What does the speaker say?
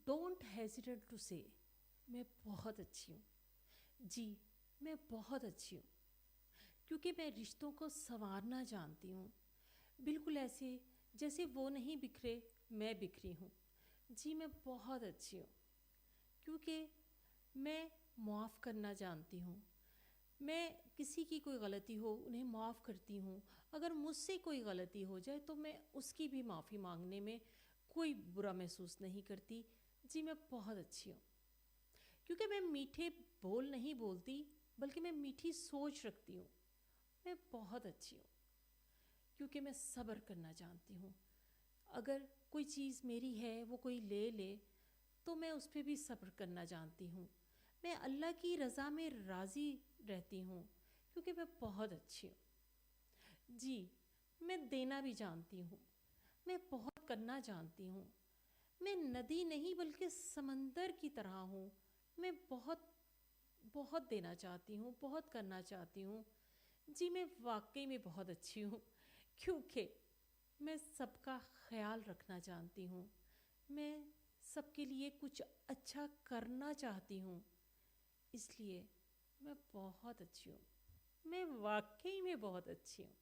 Don't hesitate to سے میں بہت اچھی ہوں. جی میں بہت اچھی ہوں، کیونکہ میں رشتوں کو سنوارنا جانتی ہوں، بالکل ایسے جیسے وہ نہیں بکھرے میں بکھری ہوں. جی میں بہت اچھی ہوں، کیونکہ میں معاف کرنا جانتی ہوں. میں کسی کی کوئی غلطی ہو انہیں معاف کرتی ہوں. اگر مجھ سے کوئی غلطی ہو جائے تو میں اس کی بھی معافی مانگنے میں کوئی برا محسوس نہیں کرتی. جی میں بہت اچھی ہوں، کیونکہ میں میٹھے بول نہیں بولتی بلکہ میں میٹھی سوچ رکھتی ہوں. میں بہت اچھی ہوں، کیونکہ میں صبر کرنا جانتی ہوں. اگر کوئی چیز میری ہے وہ کوئی لے لے تو میں اس پہ بھی صبر کرنا جانتی ہوں. میں اللہ کی رضا میں راضی رہتی ہوں، کیونکہ میں بہت اچھی ہوں. جی میں دینا بھی جانتی ہوں، میں بہت کرنا جانتی ہوں. میں ندی نہیں بلکہ سمندر کی طرح ہوں. میں بہت بہت دینا چاہتی ہوں، بہت کرنا چاہتی ہوں. جی میں واقعی میں بہت اچھی ہوں، کیونکہ میں سب کا خیال رکھنا جانتی ہوں. میں سب کے لیے کچھ اچھا کرنا چاہتی ہوں. اس لیے میں بہت اچھی ہوں، میں واقعی میں بہت اچھی ہوں.